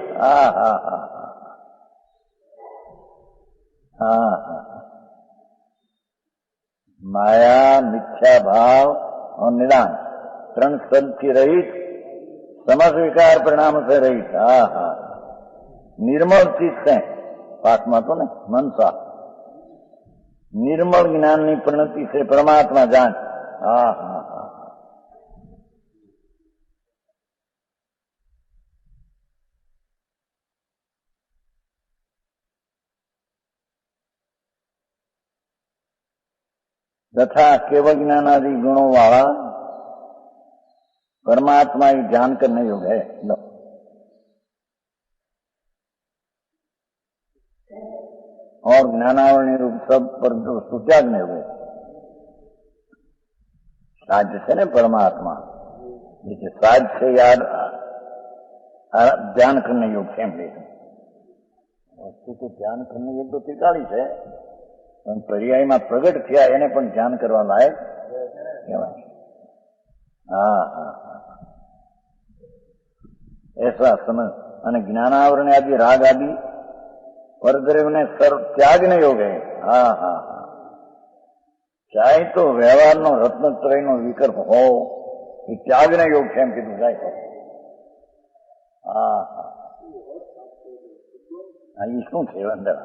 माया मिथ्या भाव और निदान त्रण सद की रहित समस्त विकार परिणाम से रहित निर्मल चीज से आत्मा तो नहीं मनसा निर्मल ज्ञान की परिणति से परमात्मा जान. तथा केवल ज्ञानादि गुणों वाला परमात्मा ही ध्यान करने योग्य है. लो, और ज्ञानावरण रूप सब पर वस्तु त्यागने योग्य. साध्य से न परमात्मा जैसे साध्य से याद ध्यान करने योग्य है. वस्तु को ध्यान करने योग्य तो तिकाड़ी है, પણ પર્યાયમાં પ્રગટ થયા એને પણ ધ્યાન કરવા લાયક કહેવાય. ऐसा समझ. અને જ્ઞાનાવરણ આદि રાગ આદि પરદ્રવ્યને સર્વ ત્યાગને યોગે. ચાહે તો વ્યવહારનો રત્નત્રયનો વિકલ્પ હો એ ત્યાગને યોગ છે એમ કીધું જાય. એ શું છે અંદર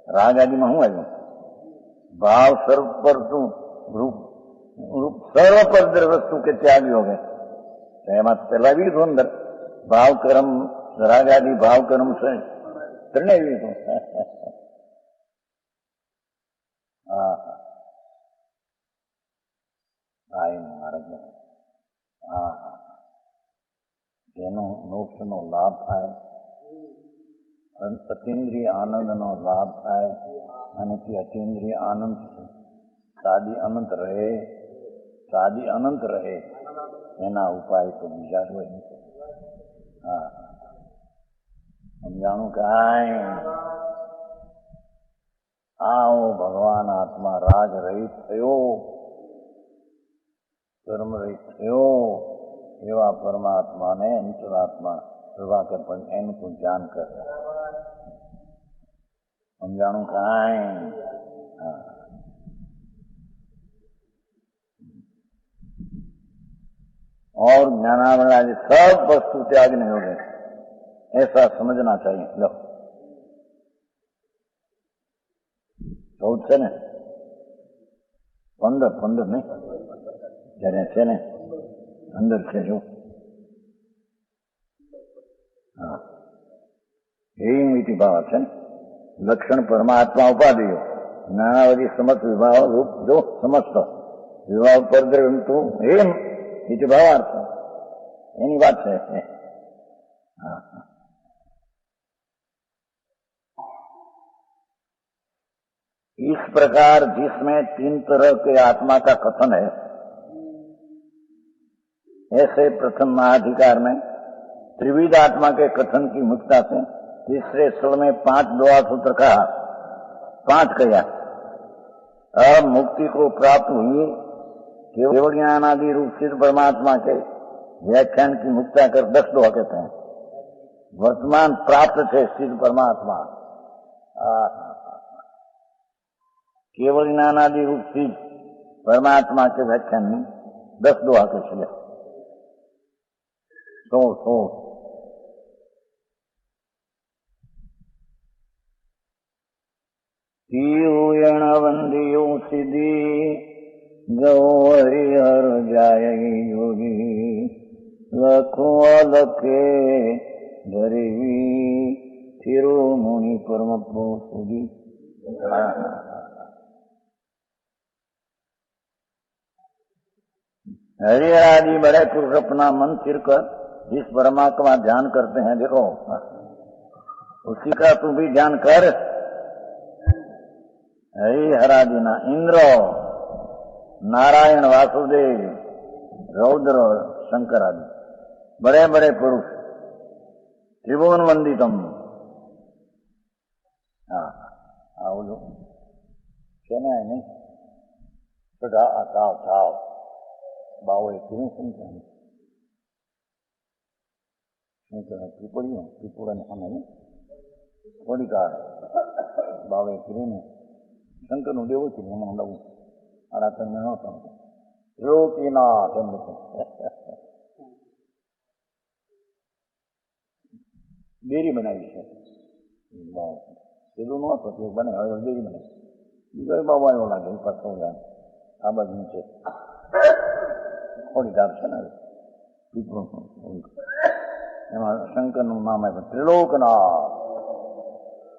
રાગ આદિમાં શું આવ્યું? भाव सर्व पर तू रूप सर्व पर वस्तु के त्याग हो गए. એમાં પેલા વિધું અંદર ભાવ કર્મ રાગ આદि ભાવ કર્મ છે ત્રણેય વિધું. હા હા એ માર્ગ હા હા જેનો મોક્ષનો લાભ થાય, અતિન્દ્રિય આનંદનો લાભ થાય અને તે અતિન્દ્રિય આનંદ સાદી અનંત રહે, સાદી અનંત રહે, એના ઉપાય તો બીજા જ હોય. હા સમજાણું કાંઈ આવો ભગવાન આત્મા રાગ રહિત થયો, કર્મ રહિત થયો, એવા પરમાત્માને અંતરાત્મા પ્રભાકર પણ એનું પણ ધ્યાન કરે. સમજાણું કાંઈ और ज्ञानावरण सब वस्तु त्यागने हो गए, ऐसा समझना चाहिए. लो 14 છે ને 15 નહીં જયારે છે ને 15 છે જો. હા એ મિતિ ભાવ છે ને લક્ષણ પરમાત્મા ઉપાધિઓ જ્ઞાનાવધિ સમસ્ત વિભાવ રૂપ જો સમસ્ત વિભાવ પર તું એમ મિતિ ભાવાર્થ એની વાત છે. હા इस प्रकार जिसमें 3 तरह के आत्मा का कथन है, ऐसे प्रथम महाधिकार में त्रिविध आत्मा के कथन की मुक्ता से तीसरे स्थल में 5 दुआ सूत्र कहा, 5 कहा. अब मुक्ति को प्राप्त हुई केवल ज्ञानादि रूप सिद्ध परमात्मा के व्याख्यान की मुक्ता कर 10 दुआ कहते हैं. वर्तमान प्राप्त थे सिद्ध परमात्मा केवल ज्ञानादि रूप सिद्ध परमात्मा के व्याख्यान में 10 दुआ के चले. तो तीयण वंदियों सिद्धि गौ हरिहर जाय योगी लखो लखे धरवी थिरो मुनि परम सुधी. हरिहर आदि बड़े पुरुष अपना मन स्थिर कर जिस परमात्मा ध्यान करते हैं, देखो उसी का तू भी ध्यान कर. हरिहरादि ना इंद्र नारायण वासुदेव रौद्र शंकर आदि बड़े बड़े पुरुष त्रिभुवन वंदितम. बोलो कहना है नहीं छोटा अथाव थाव बावळे किरण संख्या પીપળીઓ પીપળાની સામે પડીકા બાવે કરીને શંકરનું દેવું છે એમાં નવું આડા તમને ન સમજો લોકીનાથ એમ લખે ડેરી બનાવી છે પેલું ન હતું બને હવે ડેરી બનાવી બીજો બાબા એવો લાગે પાછો આ બાજુ છે થોડી ધાર છે ને પીપળું એમાં શંકરનું નામ આપ્યું ત્રિલોકનાથ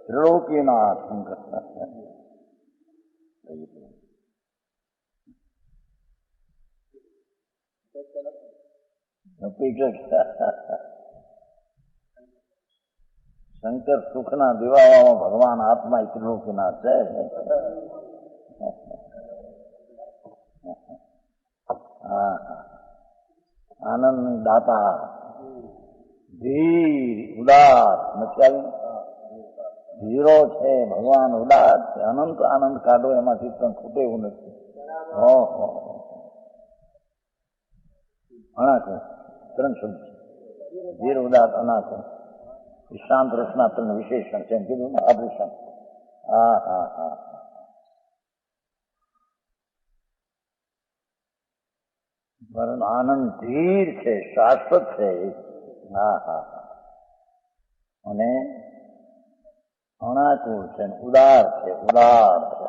ત્રિલોકીનાથ શંકર. શંકર સુખના દિવાવામાં ભગવાન આત્મા ત્રિલોકીનાથ છે. આનંદની દાતા ધીર ઉદાર નથી આવી ધીરો છે ભગવાન ઉદાર છે. અનંત આનંદ કાઢો એમાંથી પણ ખૂટે એવું નથી. અનાકર 3 શબ્દ ધીર ઉદાર અનાકર શાંત રસના 3 વિશેષણ છે એમ કીધું ને આભૂષણ. આનંદ ધીર છે શાશ્વત છે. અને અનાકુળ છે ઉદાર છે ઉદાર છે.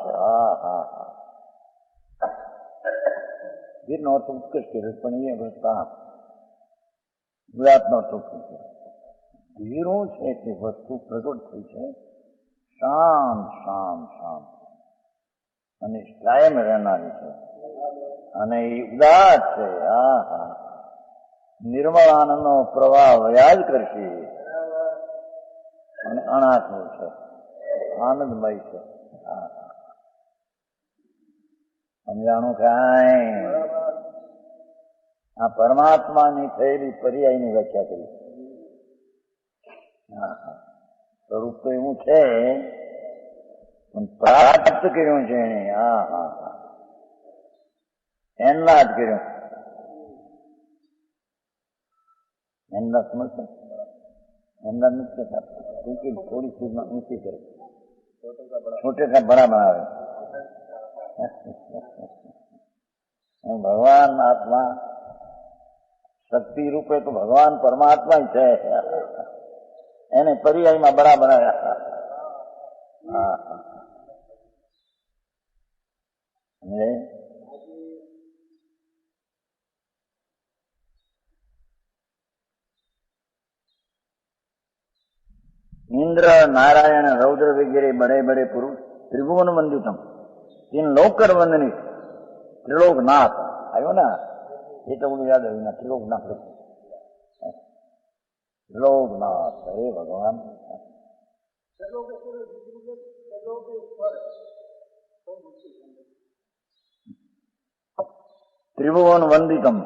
ધીરનો અર્થ ઉત્કૃષ્ટ પણ એ અવસ્થા ઉદાતનો અર્થ ઉત્કૃષ્ટ. ધીરો છે તે વસ્તુ પ્રગટ થઈ છે શાંત શાંત શાંત અને કાયમ રહેનારી છે અને એ ઉદાસ છે. હા હા, નિર્મળ આનંદનો પ્રવાહ વયા જ કરશે અને અણાતું છે, આનંદમય છે. હા હા, સમજાણું કાંઈ? આ પરમાત્માની થયેલી પર્યાયની વ્યાખ્યા કરી. હા હા, સ્વરૂપ તો એવું છે પણ પ્રાપ્ત કર્યું છે એને. હા હા હા, એનલા જ કર્યું. એનલા સમજશે? એનલા નથી કહેતા, ટૂંકી થોડી ચીજમાં ઊંચી કરે, છોટે કા બડા બનાવે. ભગવાન આત્મા શક્તિ રૂપે તો ભગવાન પરમાત્મા છે, એને પર્યાયમાં બડા બનાવ્યા. હા હા, इंद्र नारायण रौद्र वगैरह बड़े बड़े पुरुष त्रिभुवन वंदितम तीन लोकर वंदनी त्रिलोकनाथ आयो ना, ये तो मुझे याद है ना, त्रिलोकनाथ त्रिलोकनाथ. अरे भगवान, त्रिभुवन वंदितम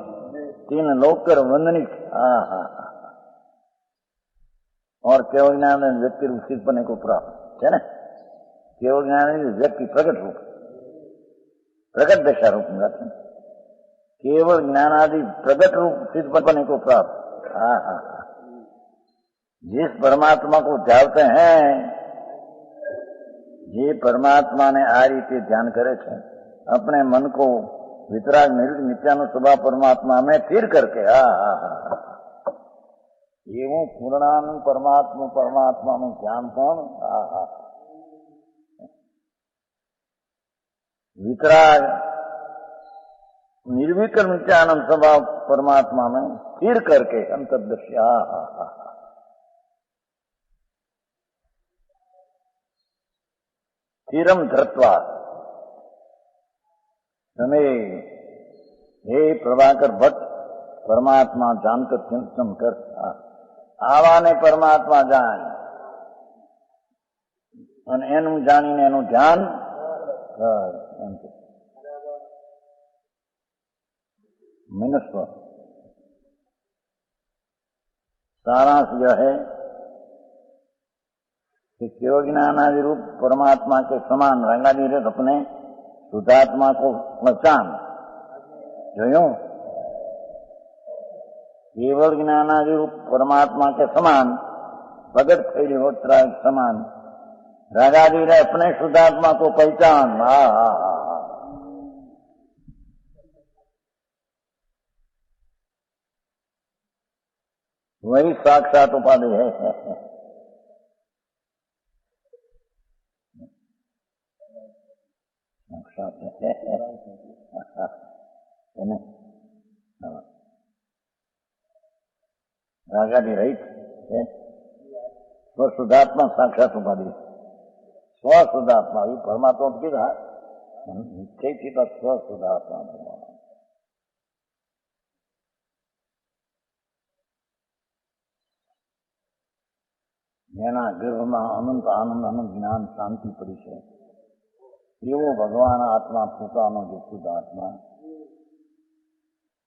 तीन लोकर वंदनी. हाँ हाँ, और केवल ज्ञान व्यक्ति रूप सिद्ध बने को प्राप्त है ना. केवल ज्ञान व्यक्ति प्रकट रूप, प्रकट दशा रूप में रहते हैं. केवल ज्ञान आदि प्रकट रूप सिद्ध बने को प्राप्त. हाँ हाँ, जिस परमात्मा को जानते हैं, જે પરમાત્માને આ રીતે ધ્યાન કરે છે, अपने मन को वितराग नित्यानु स्वभाव परमात्मा में स्थिर करके. હા હા હા, એવું પૂર્ણાનંદ પરમાત્માનું ધ્યાન પણ. હા હા, वितराग निर्विकल नित्यानंद स्वभाव परमात्मा में स्थिर करके अंतर्दृष्टि. हा हा हा, स्थिरम धृत्वा. તમે હે પ્રભાકર ભટ્ટ પરમાત્મા જાણકર ચિંતન કર. આવાને પરમાત્મા જાણ અને એનું જાણીને એનું ધ્યાન કર. એમ मनुष्य सारांश यह है कि केवल ज्ञानादि रूप परमात्मा के समान रंगादि रथ अपने शुद्धात्मा को पहचान. जो केवल ज्ञानादि रूप परमात्मा के समान प्रगट फैली होत्रा समान रागादि रहे अपने शुद्धात्मा को पहचान. हा हा हा, वही साक्षात उपाधि है. साक्षात है. रागादि रहित है स्वशुद्धात्मा साक्षात उपाधि. स्वशुद्धात्मा ये परमात्मा किधा निश्चय थी तो स्वशुद्धात्मा. જેના ગર્ભમાં અનંત આનંદ અનંત જ્ઞાન શાંતિ પડી છે, એવો ભગવાન આત્મા પોતાનો જે શુદ્ધ આત્મા,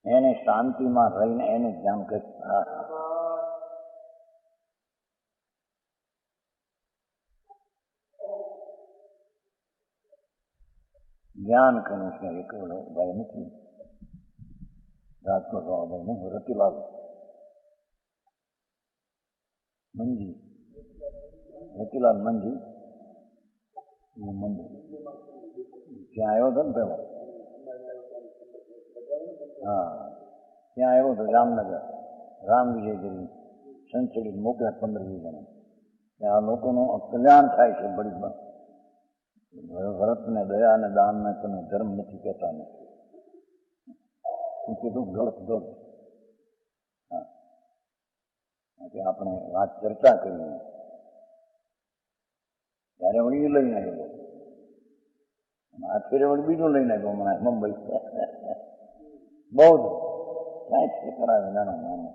એને શાંતિમાં રહીને એને ધ્યાન કરી. જ્ઞાન કર્યું છે એકલો ભાઈ નથી, રાજકોટ ભાઈ નહીં, રતિલાલ મંજી, રતિલાલ મંજી મંદિર ત્યાં આવ્યો હતો ને પેલો. હા, ત્યાં આવ્યો હતો જામનગર, રામ વિજયગીરી સંચલિત મોકલ્યા 15-20 જણા. ત્યાં લોકોનું કલ્યાણ થાય છે. બળી ભરત ને દયા અને દાન ને તમે ધર્મ નથી કહેતા નથી. હું કીધું ગલત ગલત. આપણે વાત ચર્ચા કરી ત્યારે વળી લઈને આવ્યો. આ ફેરે વળી બીજું લઈને આવ્યો હમણાં મુંબઈ. બૌદ્ધ કાંઈ છે કરાવે નાનો નાનો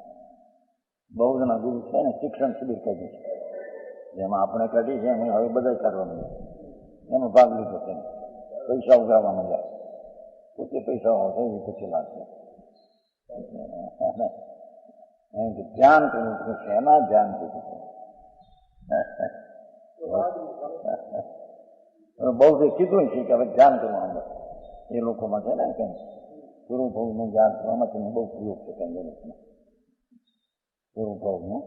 બૌદ્ધના ગુરુ છે ને શિક્ષણ શિબિર કાઢી છે, જેમાં આપણે કાઢી છે એમ હવે બધા કાઢવાનું એનો ભાગ લીધો છે. પૈસા ઉગાડવાનો જાય, પોતે પૈસા આવશે એવી પછી લાગશે. એમ કે ધ્યાન કરવું છે, એના ધ્યાન કર્યું છે. બૌદ્ધે કીધું છે કે હવે ધ્યાન કરવાનું એ લોકોમાં છે ને કેમ ગુરુભાવનું ધ્યાન કરવામાંથી બહુ પ્રયોગ છે કઈ જગતમાં ગુરુભાવનું.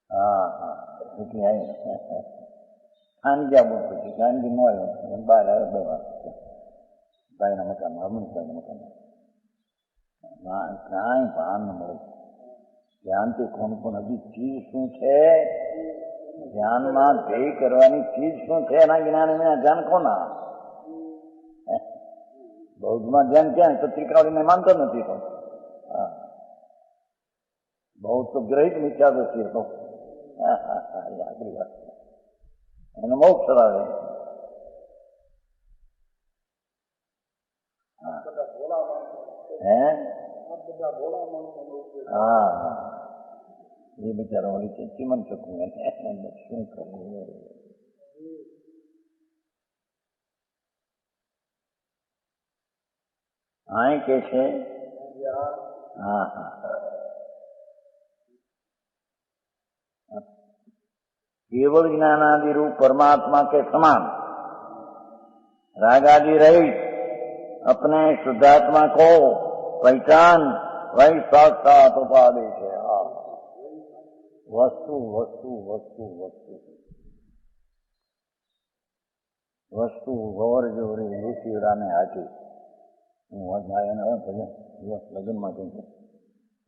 હા હા એટલે ખાનગી આવું પછી ખાનગી ન આવ્યો બહાર આવે 2 વાર ભાઈના મકાનમાં અમૃતભાઈના મકાનમાં કાંઈ ભાન ન મળે. ધ્યાનથી કોણ પણ હજી ચીજ શું છે, ધ્યાનમાં ધ્યેય કરવાની ચીજ શું છે એના જ્ઞાન વિના ધ્યાન કોના. બૌદ્ધમાં ધ્યાન ક્યાં તો ત્રિકાળીને માનતો નથી તો બૌદ્ધ તો ગ્રહિત મિથ્યાદર્શી હતો. આગળ વાત એને મોક્ષ આવે. હે હા હા એ બિચારા વળી છે ચીમન શકું એને શું કરવું. હા કે છે હા હા केवल ज्ञानादि रूप परमात्मा के समान रागादि रहित अपने शुद्धात्मा को पहचान वही साक्षात उपादेश है. वस्तु वस्तु वस्तु वस्तु वस्तु गौर जो रे ऋषिराने हाथी હું જાય ને હવે ભજન દિવસ લગ્નમાં કહું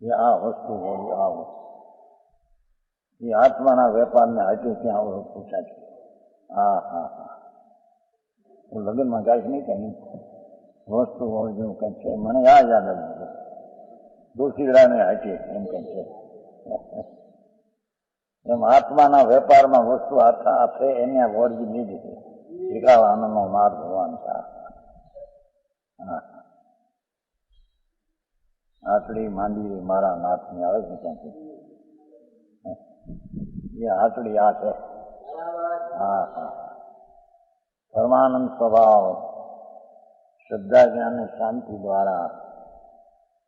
એ આ વસ્તુ હોય આ વસ્તુ એ આત્માના વેપારને હાથે ત્યાં પૂછા છે. હા હા હા હું લગ્નમાં ગાઈશ નહીં કઈ વસ્તુ હોય જેવું કંઈક છે મને આ યાદ આવ્યું દોષીરાને હાથે એમ કંઈક છે. એમ આત્માના વેપારમાં વસ્તુ હાથે એને વળગી લીધી છે. વિકાળ આનંદનો માર્ગ ભગવાન છે. હા આટલી માંડી મારા નાથની આવે છે ક્યાંથી એ આટલી આ છે. હા હા પરમાનંદ સ્વભાવ શ્રદ્ધા જ્ઞાન અને શાંતિ દ્વારા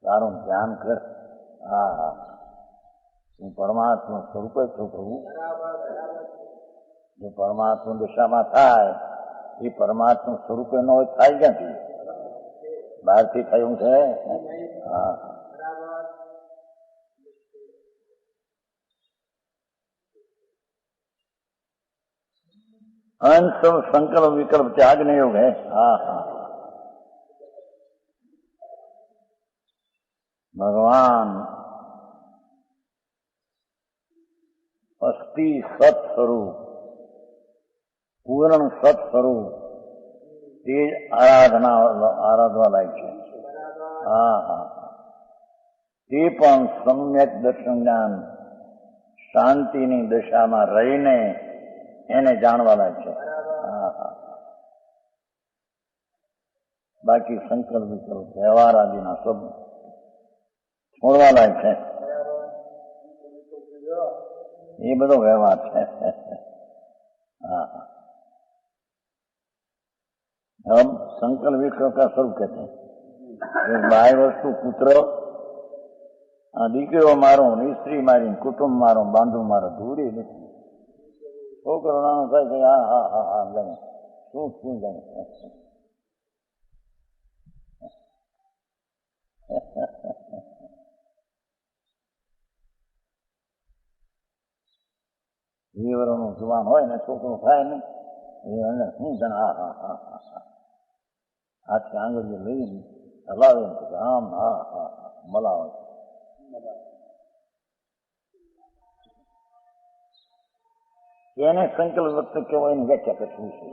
તારું ધ્યાન કર. હા હા હું પરમાત્મા સ્વરૂપે છું પ્રભુ. જો પરમાત્મા દિશામાં થાય એ પરમાત્મા સ્વરૂપે ન હોય થાય ક્યાંથી બહારથી થયું છે. હા अंत संकल्प विकल्प त्याग नहीं हो गए. हाँ हाँ भगवान अस्थि सत स्वरूप पूर्ण सत स्वरूप તે આરાધવા લાયક છે. હા હા તે પણ સમ્યક દર્શન જ્ઞાન શાંતિની દશામાં રહીને એને જાણવા લાયક છે. હા હા બાકી સંકલ્પ વિકલ્પ વ્યવહાર આદિના સબ છોડવા લાયક છે. એ બધો વ્યવહાર છે. હા હા अब संकल्प विकल्प का स्वरूप कहते हैं. बाह्य वस्तु पुत्र દીકરીઓ મારો સ્ત્રી મારી કુટુંબ મારો બાંધુ મારો ધૂરી નથી. છોકરો નાનો થાય છે હા હા હા હા ગણે શું શું ગણે જીવરનું જુવાન હોય ને છોકરો થાય ને એ શું ગણે હા હા હા હા હા હાથે આંગળીઓ લઈને હલાવે ને આમ હા હા હા મલાવે. એને સંકલ્પ વખતે કેવો એની વ્યાખ્યા કરવી છે.